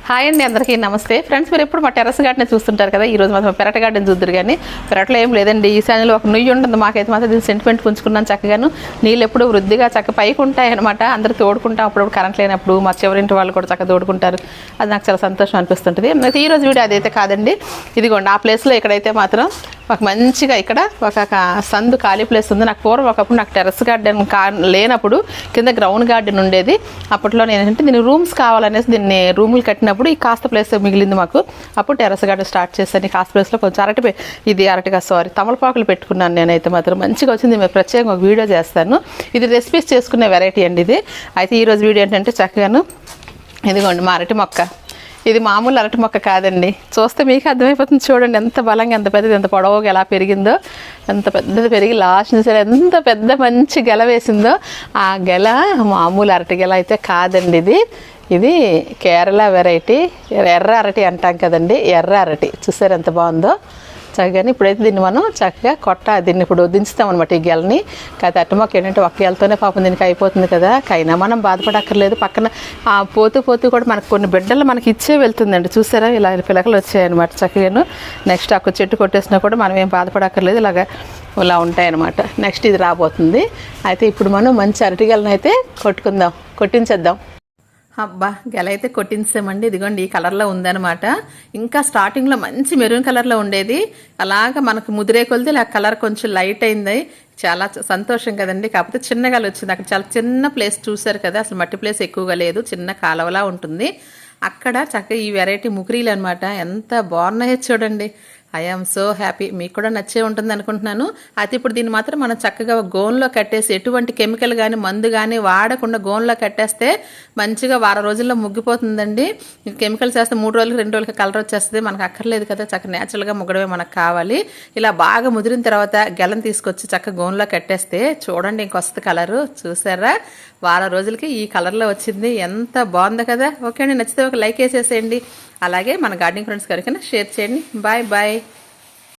Hi అండి, అందరికీ నమస్తే ఫ్రెండ్స్. మీరు ఎప్పుడు మా టెర్రస్ గార్డెన్ చూస్తుంటారు కదా. ఈ రోజు మాత్రం పెరట గార్డెన్ చూద్దరు. కానీ పెరట్లో ఏం లేదండి. ఈ సాయంలో ఒక నుయ్యి ఉంటుంది. మాకైతే మాత్రం దీన్ని సెంటిమెంట్ పుంచుకున్నాను చక్కగాను. నీళ్ళు ఎప్పుడు వృద్ధిగా చక్క పైకి ఉంటాయి అనమాట. అందరూ తోడుకుంటాం. అప్పుడప్పుడు కరెంట్ లేనప్పుడు మా చివరింటి వాళ్ళు కూడా చక్కగా తోడుకుంటారు. అది నాకు చాలా సంతోషం అనిపిస్తుంటుంది. అయితే ఈ రోజు వీడియో అదైతే కాదండి. ఇదిగోండి ఆ ప్లేస్లో ఇక్కడైతే మాత్రం ఒక మంచిగా ఇక్కడ ఒక సందు ఖాళీ ప్లేస్ ఉంది. నాకు పూర్వం ఒకప్పుడు నాకు టెర్రస్ గార్డెన్ లేనప్పుడు కింద గ్రౌండ్ గార్డెన్ ఉండేది. అప్పట్లో నేను ఏంటంటే దీన్ని రూమ్స్ కావాలనేసి దీన్ని రూములు కట్టినప్పుడు ఈ కాస్త ప్లేస్ మిగిలింది మాకు. అప్పుడు టెర్రస్ గార్డెన్ స్టార్ట్ చేశాను. ఈ కాస్త ప్లేస్లో కొంచెం తమలపాకులు పెట్టుకున్నాను. నేనైతే మాత్రం మంచిగా వచ్చింది. మేము ప్రత్యేకంగా ఒక వీడియో చేస్తాను. ఇది రెసిపీస్ చేసుకునే వెరైటీ అండి ఇది. అయితే ఈరోజు వీడియో ఏంటంటే చక్కగాను ఇదిగోండి మా అరటి మొక్క. ఇది మామూలు అరటి మొక్క కాదండి. చూస్తే మీకు అర్థమైపోతుంది. చూడండి ఎంత బలంగా, ఎంత పెద్దది, ఎంత పొడవుగా ఎలా పెరిగిందో. ఎంత పెద్దది పెరిగి లాస్ట్ నుంచి ఎంత పెద్ద మంచి గెల వేసిందో. ఆ గెల మామూలు అరటి గెల అయితే కాదండి. ఇది కేరళ వెరైటీ ఎర్ర అరటి అంటాం కదండి. ఎర్ర అరటి చూసారు ఎంత బాగుందో చక్కగాని. ఇప్పుడైతే దీన్ని మనం చక్కగా దీన్ని ఇప్పుడు దించుతామన్నమాట ఈ గెలని. కాకపోతే అట్టు మొక్క ఏంటంటే ఒక్క గెలతోనే పాపం దీనికి అయిపోతుంది కదా. కైనా మనం బాధపడక్కర్లేదు. పక్కన పోతూ కూడా మనకు కొన్ని బిడ్డలు మనకి ఇచ్చే వెళ్తుందండి. చూసారా ఇలా పిలకలు వచ్చాయన్నమాట చక్కగాను. నెక్స్ట్ అక్కడ చెట్టు కొట్టేసినా కూడా మనం ఏం బాధపడక్కర్లేదు. ఇలా ఉంటాయన్నమాట. నెక్స్ట్ ఇది రాబోతుంది. అయితే ఇప్పుడు మనం మంచి అరటిగెలను అయితే కొట్టించేద్దాం. అబ్బా గెల అయితే కొట్టించామండి. ఇదిగోండి ఈ కలర్లో ఉందన్నమాట. ఇంకా స్టార్టింగ్లో మంచి మెరూన్ కలర్లో ఉండేది. అలాగా మనకు ముదిరే కొలిది ఇలా కలర్ కొంచెం లైట్ అయింది. చాలా సంతోషం కదండి. కాకపోతే చిన్నగా వచ్చింది. అక్కడ చాలా చిన్న ప్లేస్ చూసారు కదా. అసలు మట్టి ప్లేస్ ఎక్కువగా లేదు. చిన్న కాలువలా ఉంటుంది. అక్కడ చక్కగా ఈ వెరైటీ ముగ్రీలు అనమాట. ఎంత బాగున్నాయో చూడండి. I am so happy. మీకు కూడా నచ్చే ఉంటుంది అనుకుంటున్నాను. అయితే ఇప్పుడు దీన్ని మాత్రం మనం చక్కగా గోన్లో కట్టేసి ఎటువంటి కెమికల్ కానీ మందు కానీ వాడకుండా గోన్లో కట్టేస్తే మంచిగా వారం రోజుల్లో ముగ్గిపోతుందండి. కెమికల్స్ వేస్తే 3 రోజులకి 2 రోజులకి కలర్ వచ్చేస్తుంది. మనకు అక్కర్లేదు కదా. చక్కగా న్యాచురల్గా ముగ్గడమే మనకు కావాలి. ఇలా బాగా ముదిరిన తర్వాత గెలను తీసుకొచ్చి చక్కగా గోన్లో కట్టేస్తే చూడండి ఇంకొస్తుంది కలరు. చూసారా వారం రోజులకి ఈ కలర్లో వచ్చింది. ఎంత బాగుందో కదా. ఓకే అండి, నచ్చితే ఒక లైక్ వేసేసేయండి. అలాగే మన గార్డెనింగ్ ఫ్రెండ్స్ గారికి షేర్ చేయండి. Bye bye.